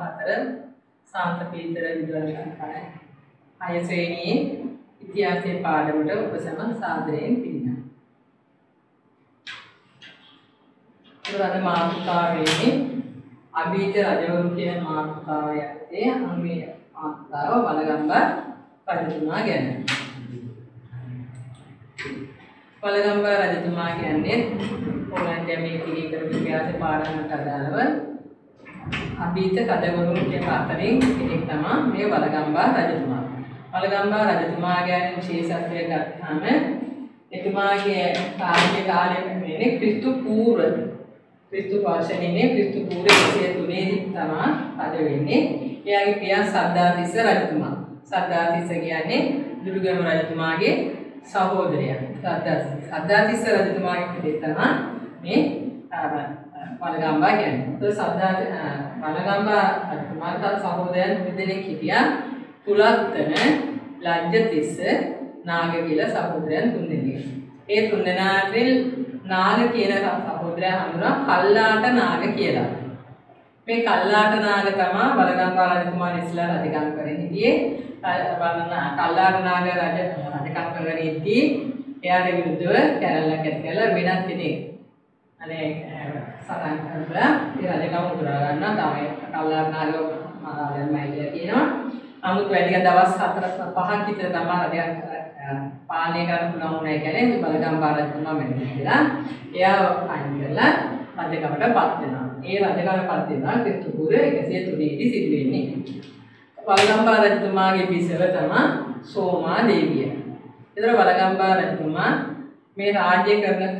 4 සාන්ත පීතර විද්‍යාලය අය ශ්‍රේණියේ ඉතිහාසයේ පාඩමට උපසම සාදරයෙන් පිළිගන්නවා. පුරාණ මාතෘකාවේ අභීත රජවරු කියන මාතෘකාව යටතේ අංගයේ මාතෘකාව වලගම්බා රජතුමා ගැන. වලගම්බා රජතුමා කියන්නේ පොළොන්නරුවේ මේ පිළිකර ඉතිහාස පාඩමට අදාළව අභීත රජවරු කියන අතරින් කෙනෙක් තමයි මේ වලගම්බා රජතුමා. වලගම්බා රජතුමා ගැන විශේෂත්වය ගත්තාම එතුමාගේ කාලය වෙන්නේ ක්‍රිස්තු පූර්ව ක්‍රිස්තු වර්ෂණයේ ක්‍රිස්තු පූර්ව 103 දී තමයි රජ වෙන්නේ. එයාගේ පියා සද්ධාතිස්ස රජතුමා. සද්ධාතිස්ස කියන්නේ දුර්ගම රජතුමාගේ සහෝදරයා. සද්ධාතිස්ස රජතුමාගේ පිටේ තමයි මේ වලගම්බා කියන්නේ. වලගම්බා රජතුමාට සහෝදරයන් දෙදෙනෙක් හිටියා. තුලත්තන, ලජ්ජතිස්ස, නාග කියලා සහෝදරයන් තුන්දෙනෙක්. ඒ තුන්දෙනාටින් නාග කියන සහෝදරයා හඳුනා කල්ලාට නාග කියලා. මේ කල්ලාට නාග තමයි වලගම්බා රජතුමා ඉස්ලා රජකම් කරගෙන හිටියේ. කල්ලාට නාග රජකම් කරගෙන ඉද්දී එයාට විරුද්ධව කැරල්ලක් ඇති කරලා වෙනත් කෙනෙක් අනේ සතන් කරලා ඒ රජකම උදුරා ගන්නවා. තමයි කල්ලාට නාග මහරජාණන් කියනවා. අමුත් වැඩික දවස් 4-5ක් විතර තමයි රජයක් පාලනය කරන්න පුළුවන් වුණා කියන්නේ බලගම්බා රජතුමා මෙන්න කියලා. එයා අයින් කරලා රජකමටපත් වෙනවා. ඒ රජකමටපත් වෙනවා ක්‍රිස්තු පූර්ව 103 දී සිදු වෙන්නේ. බලගම්බා රජතුමාගේ බිසව තමයි සෝමා දේවිය. ඒතර බලගම්බා රජතුමා මේ රාජ්‍ය කරන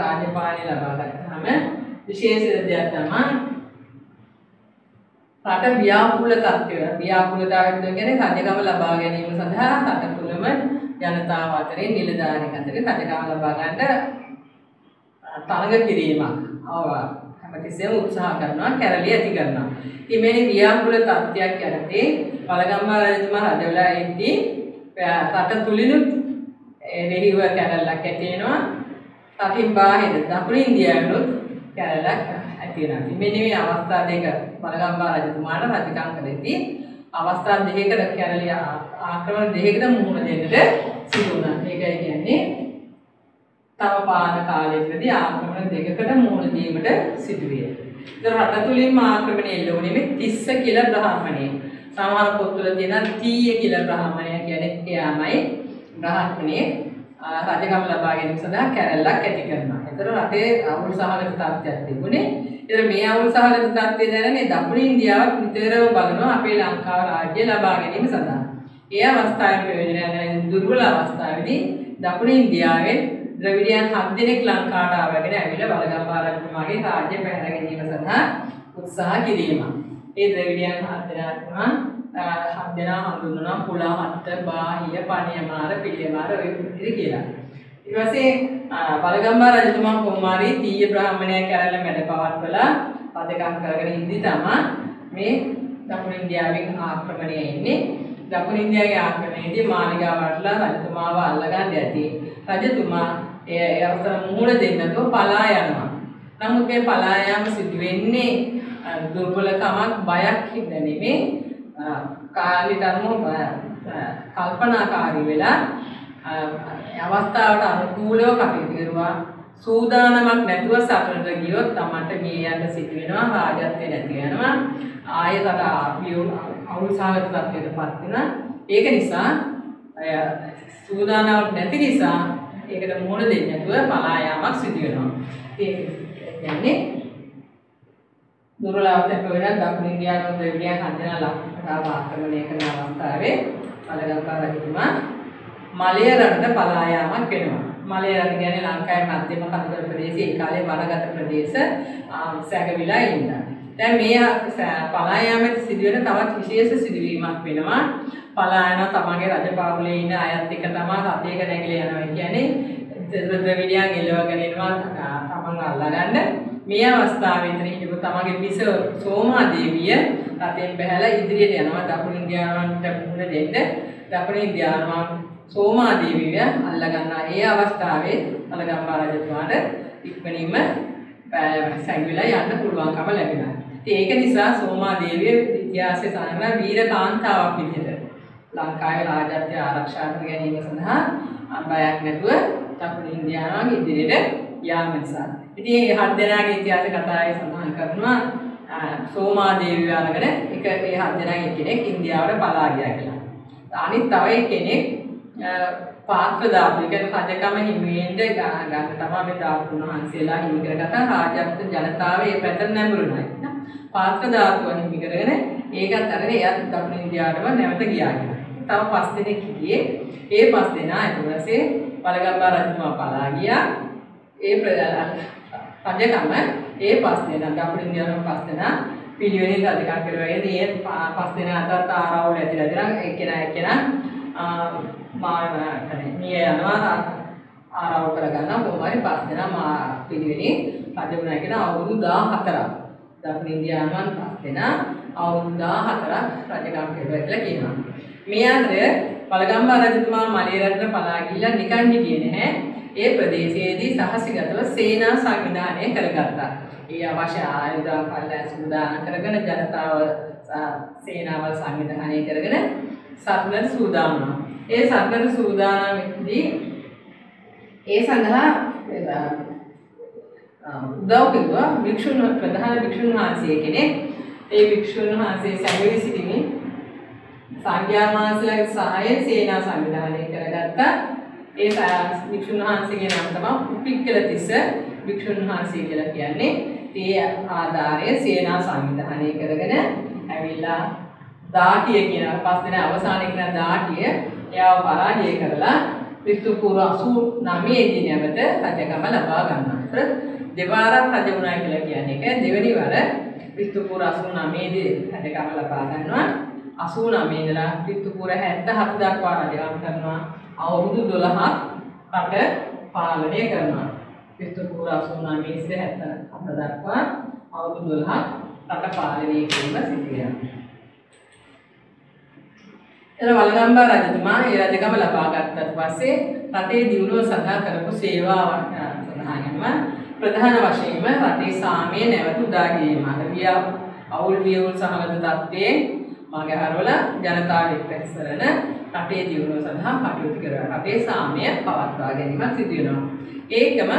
රාජ්‍යපාලනය ලබා ගත්තාම විශේෂ දෙයක් තමයි රට ව්‍යාකූල තත්ත්වය. ව්‍යාකූලතාවය කියන්නේ රජකම ලබා ගැනීම සඳහා රට තුළම ජනතාව අතරේ නිලධාරීන් අතරේ රජකම ලබා ගන්නට තරඟ කිරීමක්. හැමතිස්සෙම උත්සාහ කරනවා, කැරළි ඇති කරනවා. ඉතින් මේ ව්‍යාකූල තත්ත්වයක් යටතේ වලගම්බා රජතුමා රජ වෙලා ඉද්දී රට තුලිනුත් දෙහිව කැරළක් ඇති වෙනවා. රටින් බාහිර දකුණු ඉන්දියාවෙනුත් කැරළක් ඇති වෙනවා. මෙන්න මේ අවස්ථා දෙක වලගම්බා රජතුමාට රජකම් කළේදී අවස්ථා දෙකකට කැරළි ආක්‍රමණ දෙකකට මුහුණ දෙන්නට සිදු වුණා. ඒකයි කියන්නේ තම පාන කාලයකදී ආක්‍රමණ දෙකකට මුහුණ දීමට සිදු වේ. ඒතර රට තුලින්ම ආක්‍රමණය එල්ල වුණේ මේ තිස්ස කියලා බ්‍රාහ්මණය. සමහර පොත්වල තියෙන තීය කියලා බ්‍රාහ්මණය කියන්නේ එයාමයි බ්‍රාහ්මණයේ රජකම ලබා ගැනීම සඳහා කැරැල්ලක් ඇති කරනවා. ඒතර රටේ අවුල් සහගත තත්ත්වයක් තිබුණේ. ඒතර මේ අවුල් සහගත තත්ත්වය දැනනේ දකුණු ඉන්දියාවත් නිතරම බලනවා අපේ ලංකාව රාජ්‍ය ලබා ගැනීම සඳහා. ඒ අවස්ථාවේ ප්‍රයෝජනය ගන්න දුර්වල අවස්ථාවේදී දකුණු ඉන්දියාවෙන් ද්‍රවිඩයන් 7 දෙනෙක් ලංකාවට ආවගෙන ඇවිල්ලා වලගම්බා රජතුමාගේ රාජ්‍ය පැහැර ගැනීම සඳහා උත්සාහ කිරීම. ඒ ද්‍රවිඩයන් 7 දෙනා හඳුන්වනවා පුලාහත්ත, බාහිය, පණියමාර, පිළියමාර ඔය විදිහට කියලා. ඊට පස්සේ වලගම්බා රජතුමා කුමාරි තීය බ්‍රාහ්මණයා කැරළ මැද පවත්වලා රජකම් කරගෙන ඉඳි තමයි මේ දකුණු ඉන්දියාවෙන් ආක්‍රමණය එන්නේ. දකුණු ඉන්දියාවේ ආක්‍රමණයේදී මාලිගාවටලා රජතුමාව අල්ලගන්න ඇති. රජතුමා ඒ අවස්ථාව මුහුණ දෙන්නතෝ පලා යනවා. නමුත් මේ පලා යාම සිදු වෙන්නේ දුර්වලකමක් බයක් හින්දා නෙමෙයි. කාලිතරම කල්පනාකාරී වෙලා අවස්ථාවට අනුකූලව කටයුතු කරුවා. සූදානමක් නැතුව සතුටට ගියොත් තමන්ට මේ යන්න සිදු වෙනවා, රාජත්වය නැති වෙනවා. ආයතන අවුල් සහගත තත්ත්වයකටපත් වෙනවා. ඒක නිසා සූදානමක් නැති නිසා ඒකට මුහුණ දෙන්නේ නැතුව පලා යාමක් සිදු වෙනවා. ඒක කියන්නේ දුර්වලතාවයක් වෙන දකුණු ඉන්දියාවේ ද්‍රවිඩයන් 7 දෙනා ලංකාව ආක්‍රමණය කරන අවස්ථාවේ වලගම්බා රජතුමා මලය රටට පලා යාමක් වෙනවා. මලය රට කියන්නේ ලංකාවේ මධ්‍යම කඳුකර ප්‍රදේශයේ ඒ කාලේ වනගත ප්‍රදේශ සැගවිලා ඉන්නවා. දැන් මේ පලා යාමේ සිදුවෙන තවත් විශේෂ සිදුවීමක් වෙනවා. පලා යනවා තමන්ගේ රජපාවුලේ ඉන්න අයත් එක්ක තමයි රටේක නැගිලා යනවා කියන්නේ ද්‍රවිඩයන් එළවගෙන එනවා තමන් අල්ලගන්න. මේ අවස්ථාවේදී හිටපු තමගේ බිසව සෝමා දේවිය රටෙන් බැහැලා ඉදිරියට යනවා දකුණු ඉන්දියාවට මුහුණ දෙන්න. දකුණු ඉන්දියාව සෝමා දේවිය අල්ල ගන්නා ඒ අවස්ථාවේ වලගම්බා රජතුමාට ඉක්මනින්ම සැඟවිලා යන්න පුළුවන්කම ලැබෙනවා. ඉතින් ඒක නිසා සෝමාදේවිය ඉතිහාසයේ සඳහන් වීර කාන්තාවක් විදිහට ලංකාවේ රාජත්වය ආරක්ෂා කර ගැනීම සඳහා බයක් නැතුව දකුණු ඉන්දියානුවගේ ඉදිරියට යාම නිසා. ඉතින් මේ හත් දෙනාගේ ඉතිහාස කතාවේ සඳහන් කරනවා සෝමාදේවිය අරගෙන ඒ හත් දෙනාගේ කෙනෙක් ඉන්දියාවට පලා ගියා කියලා. අනිත් තව කෙනෙක් පාත්‍ර ධාතු කියන්නේ රජකම හිමි වෙන්න ගන්න තමයි මේ ධාතුන් වහන්සේලා හිමි කරගත්ත රාජත්ව ජනතාවේ ඒ පැත්තට නැඹුරුනා. පාත්‍ර ධාතුව හිමි කරගෙන ඒකත් අරගෙන එයාත් දකුණු ඉන්දියාවටම නැවත ගියා කියලා. තව 5 දෙනෙක් හිටියේ. ඒ 5 දෙනා ඊට පස්සේ වලගම්බා රජතුමා පලා ගියා. ඒ රජකම ඒ 5 දෙනා දකුණු ඉන්දියාවේ 5 දෙනා පිළිවෙලින් අධිකාර කෙරුවා. ඒ 5 දෙනා අතරත් ආරවුල ඇතිලා එක්කෙනා මිය යනවා ආරවුල් කරගන්න කොහොමරි 5 දෙනා පිළිවෙලින් රජ වුණා කියන අවුරුදු 14ක් දකුණු ඉන්දියාවන් 5 දෙනා අවුරුදු 14ක් රජකම් කෙරුවා කියලා කියනවා. මේ අතර වලගම්බා රජතුමා මලේ රටට පලා ගිහිල්ලා නිකන් හිටියේ නැහැ. ඒ ප්‍රදේශයේදී සහසිගතව සේනා සංවිධානය කරගත්තා. ඒ අවශ්‍ය ආයුධ පල්ලා සූදානම් කරගෙන ජනතාව සේනාවල් සංවිධානය කරගෙන සත්නට සූදානම් වුණා. ඒ සත්නට සූදානම්දී ඒ සඳහා උදව් කළා ප්‍රධාන භික්ෂුන් වහන්සේ කෙනෙක්. ඒ භික්ෂුන් වහන්සේ සැඟවී සිටිමින් සංඝයා වහන්සේලාගේ සහායෙන් සේනා සංවිධානය කරගත්තා. ඒ භික්ෂුන් වහන්සේගේ නම තමයි උපික්කලතිස්ස භික්ෂුන් වහන්සේ කියලා කියන්නේ. ඒ ආධාරය සේනා සංවිධානය කරගෙන ඇවිල්ලා දාටිය කියන 5 දෙනා අවසානයේ කියන දාටිය එයාව පරාජය කරලා ක්‍රිස්තු පූර්ව 89 දී නැවත රජකම ලබා ගන්නවා. ඒත් දෙවරක් රජ වුණා කියලා කියන්නේ දෙවෙනි වර ක්‍රිස්තු පූර්ව 89 දී රජකම ලබා ගන්නවා. 89 ඉඳලා ක්‍රිස්තු පූර්ව 77 දක්වා රජකම් කරනවා. අවුරුදු 12ක් රට පාලනය කරනවා. ක්‍රිස්තු පූර්ව 89 ඉඳලා 77 දක්වා අවුරුදු 12ක් රට පාලනය කිරීම සිදු වෙනවා. එතන වලගම්බා රජතුමා ඒ රජකම ලබා ගත්තට පස්සේ රටේ දියුණුව සඳහා කරපු සේවාවන් සඳහාම ප්‍රධාන වශයෙන්ම රටේ සාමය නැවත උදා කිරීම. අවුල් වියවුල් සහගත තත්ත්වයේ මගහරවල ජනතාව එක්රැස් කරන රටේ දියුණුව සඳහා කටයුතු කරනවා. රටේ සාමය පවත්වා ගැනීම සිදු වෙනවා. ඒකම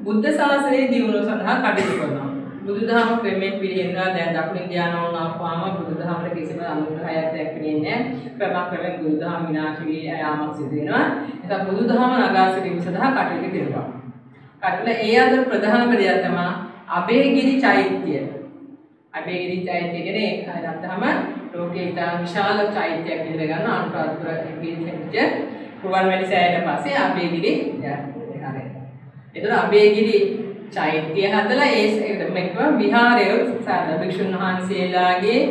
බුද්ධ ශාසනයේ දියුණුව සඳහා කටයුතු කරනවා. බුදුදහම ක්‍රමයෙන් පිළිහෙනවා. දැන් දකුණු ඉන්දියානුවන් ආපුවාම බුදුදහමට කිසිම අනුග්‍රහයක් දැක්වෙන්නේ නැහැ. ක්‍රමක්‍රමයෙන් බුදුදහම විනාශ වී යාමක් සිදු වෙනවා. ඒත් බුදුදහම නගා සිටීම සඳහා කටයුතු කෙරුවා. ඒ අතර ප්‍රධානම දෙයක් තමයි අබේගිරි චෛත්‍යය. අබේගිරි චෛත්‍ය කියන්නේ ඒක ගත්තහම ලෝකේ ඉතා විශාල චෛත්‍යයක් විදිහට ගන්න අනුරාධපුර ගිහින් රුවන්වැලි සෑයට පස්සේ අබේගිරි විහාරය. ඒතර අබේගිරි චෛත්‍ය හදලා ඒ මෙක්ව විහාරය සාද භික්ෂුන් වහන්සේලාගේ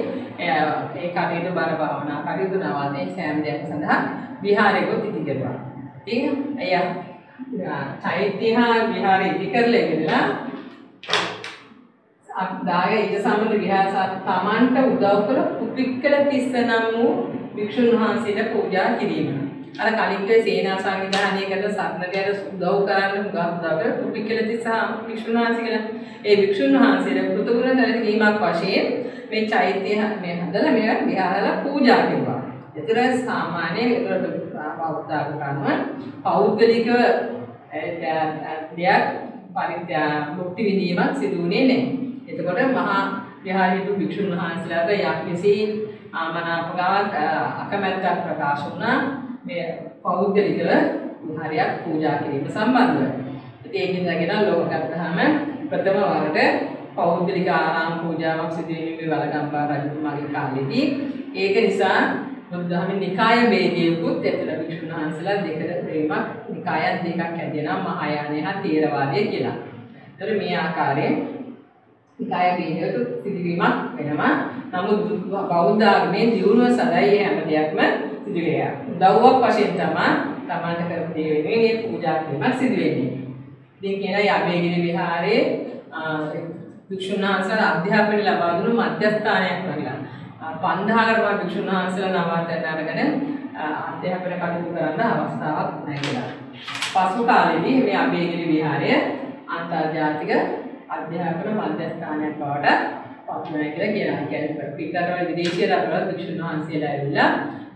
ඒ කටයුතු බර භාවනා කටයුතු නවාතේ සෑම දෙයක් සඳහා විහාරයකට ඉදි කරුවා. ඉතින් අය චෛත්‍ය හා විහාරය ඉදි කරලා ඉඳලා අදාය ඊට සම්බන්ධ විහාර තමන්ට උදව් කර උපික්කලතිස්ස නම් වූ භික්ෂුන් වහන්සේට පූජා කිරීම. අර කලින්ගේ සේනා සංවිධානය කරන සත්නදයට උදව් කරන්න උදව් උපික්කලතිස්ස භික්ෂුන් වහන්සේ කියලා ඒ භික්ෂුන් වහන්සේට කෘතගුණ දැරීමක් වශයෙන් මේ චෛත්‍ය මේ හදලා මේ විහාරවල පූජා කෙරුවා. ඒතර සාමාන්‍ය බෞද්ධාගම පෞද්ගලිකව දෙයක් මුක්ති විඳීමක් සිදු වෙන්නේ නැහැ. එතකොට මහා විහාරයේ භික්ෂුන් වහන්සේලාට යම්කිසි ආමනාපකමක් අකමැත්තක් ප්‍රකාශ වුණා මේ පෞද්ගලිකව විහාරයක් පූජා කිරීම සම්බන්ධව. ඉතින් ඒකින්දගෙන ලෝක ගත්තාම ප්‍රථම වරට පෞද්ගලික ආරාම පූජාවක් සිදු වෙන්නේ වලගම්බා රජතුමාගේ කාලෙදී. ඒක නිසා බුද්ධාමි නිකාය වේදිකුත් ඇතර භික්ෂුන් වහන්සේලා දෙකක් නිකායන් දෙකක් හැදෙනවා මහායානය හා තේරවාදය කියලා. ඒතර මේ ආකාරයෙන් නිකාය වේදිකුත් සිදුවීමක් වෙනවා. නමුත් බෞද්ධ ආගමේ දියුණුව සඳහා හැම දෙයක්ම සිදු වෙනවා. උදව්වක් වශයෙන් තමයි තමන්ට කරපු දේ වෙනුවෙන් මේ පූජා කිරීමක් සිදු වෙන්නේ. ඉතින් කියන යබේගිරි විහාරයේ භික්ෂුන් වහන්සේලා අධ්‍යාපනය ලබා දුණු මධ්‍යස්ථානයක් වගේ. 5000කට භික්ෂුන් වහන්සේලා නවාතැන් අරගෙන අධ්‍යාපන කටයුතු කරන්න අවස්ථාවක් නැහැ. පසු කාලෙදී මේ අබේගිරි විහාරය අන්තර්ජාතික අධ්‍යාපන මධ්‍යස්ථානයක් බවට පාපුණා කියලා කියනවා. කියන්නේ පිටරටවල විදේශීය රටවල භික්ෂුන් වහන්සේලා ඇවිල්ලා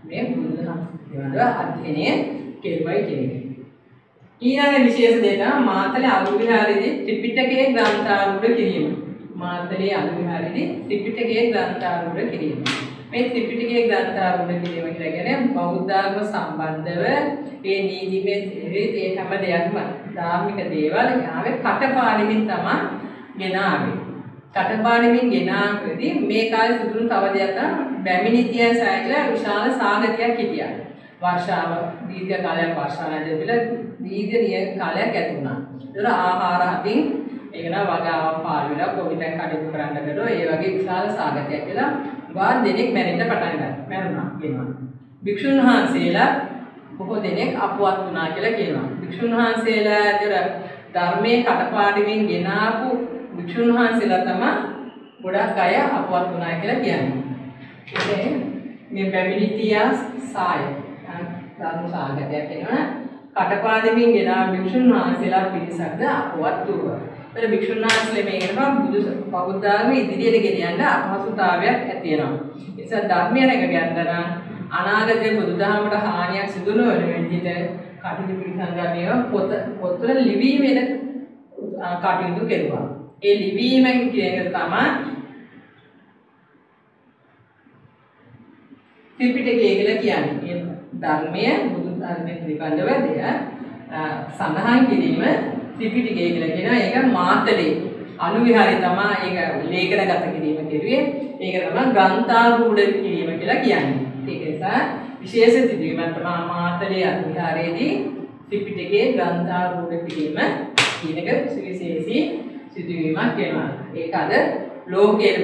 මේ බුද්ධ සංස්කෘතිය අධ්‍යයනය කෙරුවයි කියන්නේ. ඊළඟ විශේෂ දේ තමයි මාතලේ අනුවිහාරයේදී ත්‍රිපිටකයේ ග්‍රන්ථාරූඪ කිරීම. මාතලේ අනුවිහාරයේදී ත්‍රිපිටකයේ ග්‍රන්ථාරූඪ කිරීම. මේ ත්‍රිපිටකයේ ග්‍රන්ථාරූඪ කිරීම කියලා කියන්නේ බෞද්ධ ආගම සම්බන්ධව ඒ නීතිමය ඒ හැම දෙයක්ම ධාර්මික දේවල් ආවේ කටපාඩමින් තමයි ගෙනාවේ. කටපාඩමින් ගෙනාවේදී මේ කාලේ සිදුණු තව දෙයක් තමයි බැමිණිතිය සෑයලා විශාල සාගතයක් හිටියා. වර්ෂාව දීර්ඝ කාලයක් වර්ෂා නැති වෙලා දීර්ඝ කාලයක් ඇති වුණා. ඒතර ආහාර හදින් ඒක නා වගාව පාළු වෙලා කොවිතෙන් කටයුතු කරන්න ගලෝ ඒ වගේ විශාල සාගතයක් කියලා වාර දෙනෙක් මැරෙන්න පටන් ගත්තා. මැරුණා කියනවා. භික්ෂුන් වහන්සේලා බොහෝ දෙනෙක් අපවත් වුණා කියලා කියනවා. භික්ෂුන් වහන්සේලා අතර ධර්මයේ කටපාඩමින් ගෙනාපු භික්ෂුන් වහන්සේලා තමයි ගොඩක් අය අපවත් වුණා කියලා කියන්නේ. මේ බැමිණිතිය සාය ධර්ම සාගතයක් වෙනවා. කටපාඩමින් ගෙනාපු භික්ෂුන් වහන්සේලා පිරිසක්ද අපවත් වුණා. ඒතර භික්ෂුන් වහන්සේලා මේකටම බුදු බෞද්ධ ධර්ම ඉදිරියට ගෙනියන්න අපහසුතාවයක් ඇති වෙනවා. ඒ නිසා ධර්මය රැකගන්න නම් අනාගතයේ බුදුදහමට හානියක් සිදු නොවන විදිහට කටයුතු පිළිසංගමයේ පොත්වල ලිවීමේ කටයුතු කෙරුවා. ඒ ලිවීම කියන එක තමයි ත්‍රිපිටකය කියලා කියන්නේ. ධර්මය බුදු ධර්මයේ පිළිබඳව දෙය සඳහන් කිරීම ත්‍රිපිටකය කියලා කියනවා. ඒක මාතලේ අනුවිහාරය තමයි ඒක ලේඛනගත කිරීම කෙරුවේ. ඒක තමයි ග්‍රන්ථාරූඪ කිරීම කියලා කියන්නේ. ඒක නිසා විශේෂ සිදුවීමක් තමයි මාතලේ අනුවිහාරයේදී ත්‍රිපිටකයේ ග්‍රන්ථාරූඪ කිරීම කියන එක විශේෂී සිදුවීමක් වෙනවා. ඒක අද ලෝකෙම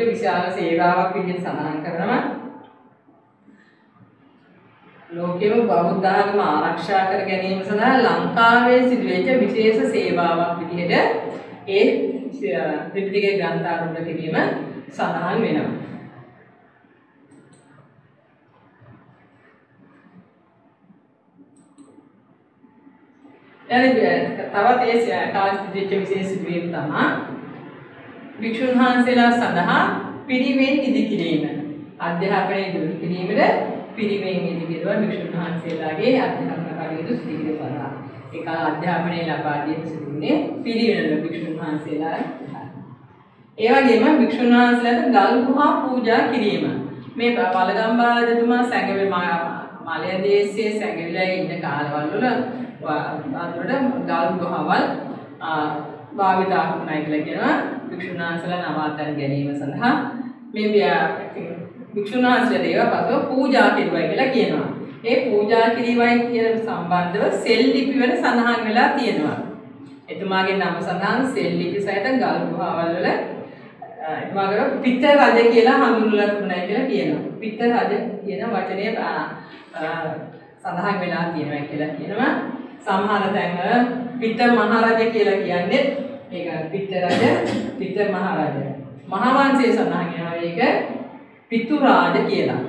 විශාල සේවාවක් විදිහට සඳහන් කරනවා. ලෝකෙම බෞද්ධ ආගම ආරක්ෂා කර ගැනීම සඳහා ලංකාවේ සිදුවෙච්ච විශේෂ සේවාවක් විදිහට ඒ ත්‍රිපිටකයේ ග්‍රන්ථාරූඪ කිරීම සඳහන් වෙනවා. තවත් ඒ කාලේ සිදුවෙච්ච විශේෂ සිදුවීම් තමයි භික්ෂුන් වහන්සේලා සඳහා පිරිවෙන් ඉදිකිරීම. අධ්‍යාපනය දියුණු කිරීමට පිරිවෙන් ඉදිකිරුවා භික්ෂුන් වහන්සේලාගේ අධ්‍යාපන කටයුතු සිදු කරනවා. ඒ කාල අධ්‍යාපනය ලබා දීම සිදුුනේ පිරිවෙන භික්ෂුන් වහන්සේලා. ඒ වගේම භික්ෂුන් වහන්සේලාට ගල් ගුහා පූජා කිරීම. මේ වලගම්බා රජතුමා සැඟවි මාලයදේශයේ සැඟවිලා ඉන්න කාලවල වල ගල් ගුහාවල් භාවිතා කරනවා කියලා කියනවා. භික්ෂුන් වහන්සේලා නවාතැන් ගැනීම සඳහා මේ භික්ෂුන් වහන්සේලා දේව පසුව පූජා කෙරුවා කියලා කියනවා. ඒ පූජා කිරීමයි කියන සම්බන්ධව සෙල් ලිපි වල සඳහන් වෙලා තියෙනවා. එතුමාගේ නම සඳහන් සෙල් ලිපි සහිත ගල් ගුහාවල් වල එතුමාගේ පිට රජ කියලා හඳුන්වලා තිබුණා කියලා කියනවා. පිට රජ කියන වචනය සඳහන් වෙලා තියෙනවා කියලා කියනවා. සමහර තැන්වල පිට මහරජ කියලා කියන්නේ ඒක පිට රජ පිට මහරජ. මහාවංශයේ සඳහන් වෙනවා ඒක පිතු රාජ කියලා.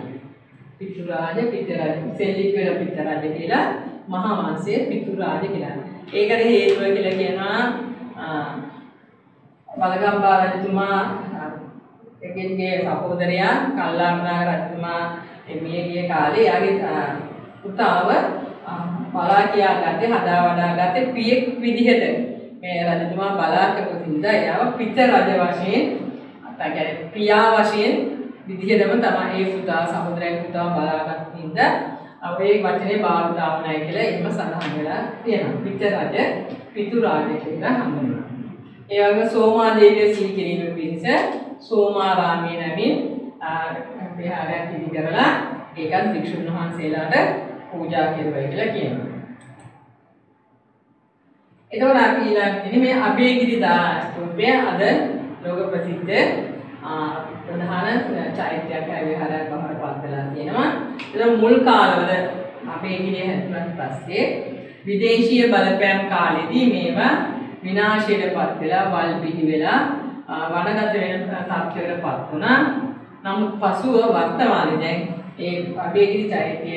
පිතු රාජ පිට රජ සෙල්ලික් වල පිට රජ කියලා මහාවංශයේ පිතු රාජ කියලා. ඒකට හේතුව කියලා කියනවා වලගම්බා රජතුමා එකින්ගේ සහෝදරයා කල්ලාරනාග රජතුමා මිය ගිය කාලේ යාගේ පුතාව බලා කියා ගත්තේ හදා වඩා ගත්තේ පියෙක් විදිහට මේ රජතුමා බලා කරපු හින්දා එයාව පිට රජ වශයෙන් අතගැන පියා වශයෙන් විදිහටම තමයි ඒ පුතා සහෝදරයාගේ පුතාව බලාගත් හින්දා අපේ වචනේ භාවිතා වුණායි කියලා එහෙම සඳහන් වෙලා තියෙනවා. පිට රජ පිතු රාජ කියලා හඳුන්වනවා. ඒ වගේම සෝමාදේවිය සිහි කිරීම පිණිස සෝමාරාමයේ නැමින් විහාරයක් ඉදි කරලා ඒකත් භික්ෂුන් වහන්සේලාට පූජා කෙරුවා කියලා කියනවා. එතකොට අපි ඊළඟට මේ අභේගිරි ස්තූපය අද ලෝක ප්‍රසිද්ධ ප්‍රධාන චෛත්‍යයක් විහාරයක් බවට පත් වෙලා තියෙනවා. ඒක මුල් කාලවල අභේගිරිය හැදුනට පස්සේ විදේශීය බලපෑම් කාලෙදී මේවා විනාශයටපත් වෙලා වල් පිහි වෙලා වනගත වෙන තත්ත්වයකටපත් වුණා. නමුත් පසුව වර්තමානයේ දැන් ඒ අභේගිරි චෛත්‍ය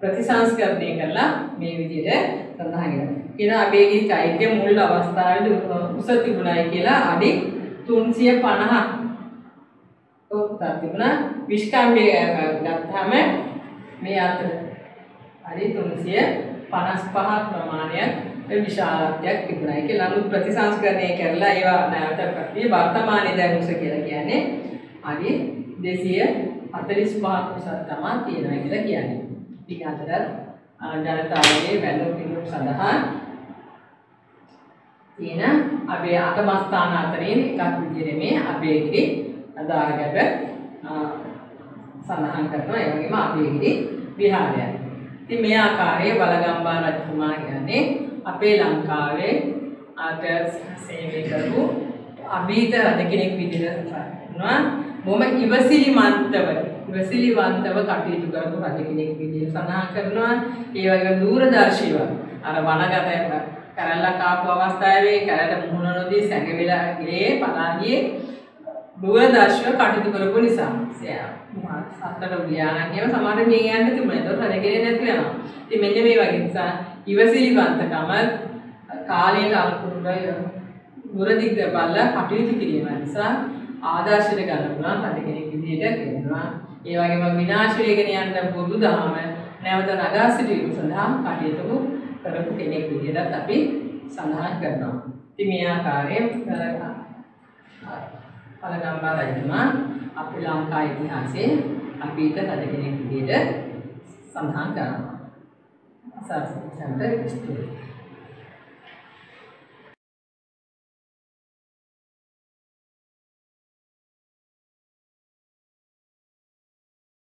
ප්‍රතිසංස්කරණය කරලා මේ විදිහට සඳහන් වෙනවා. කියන අභේගිරි චෛත්‍ය මුල් අවස්ථාවේදී උස තිබුණායි කියලා අඩි 350 තිබුණා විශ්කම්භය ගත්තාම මේ අතර හරි 355 ප්‍රමාණයක් විශාලත්වයක් තිබුණා. ඒක නමුත් ප්‍රතිසංස්කරණය කරලා ඒවා නැවත ප්‍රති වර්තමානයේ දැන් උස කියලා කියන්නේ හරි 245ක් උසක් තමයි තියෙනවා කියලා කියන්නේ. ටික අතර ජනතාවගේ වැළඳ පිළිවෙල සඳහා තියෙන අපේ අටමස්ථාන අතරින් එකක් විදිහට මේ අපේගිරි අදාළකට සඳහන් කරනවා. ඒ වගේම අපේගිරි විහාරය. ඉතින් මේ ආකාරයේ බලගම්බා රජතුමා කියන්නේ අපේ ලංකාවේ ආට සේවය කරපු අභීත රජ කෙනෙක් විදිහට කරනවා. බොහොම ඉවසිලිමත්ව කටයුතු කරපු රජ කෙනෙක් විදිහට සඳහන් කරනවා. ඒ වගේම දූරදර්ශීව අර වනගත කරලා ආපු අවස්ථාවේ කරට මුහුණ නොදී සැඟවිලා ගියේ පලාගියේ දූරදර්ශීව කටයුතු කරපු නිසා සත්තර ගියානම් එහෙම සමහර මේ යන්න තිබුණා. ඒතකොට රජකෙනේ නැති වෙනවා. ඉතින් මෙන්න මේ වගේ නිසා ඉවසිලිවන්තකම කාලයට අනුකූලව දුරදිග බලලා කටයුතු කිරීම නිසා ආදර්ශයට ගන්න පුළුවන් රජ කෙනෙක් විදිහට කියනවා. ඒ වගේම විනාශ වෙගෙන යන බුදුදහම නැවත නගා සිටීම සඳහා කටයුතු කරපු කෙනෙක් විදිහට අපි සඳහන් කරනවා. ඉතින් මේ ආකාරයෙන් බලගම්බා රජතුමා අපේ ලංකා ඉතිහාසයේ අපිට රජ කෙනෙක් විදිහට සඳහන් කරනවා. සාර්ථක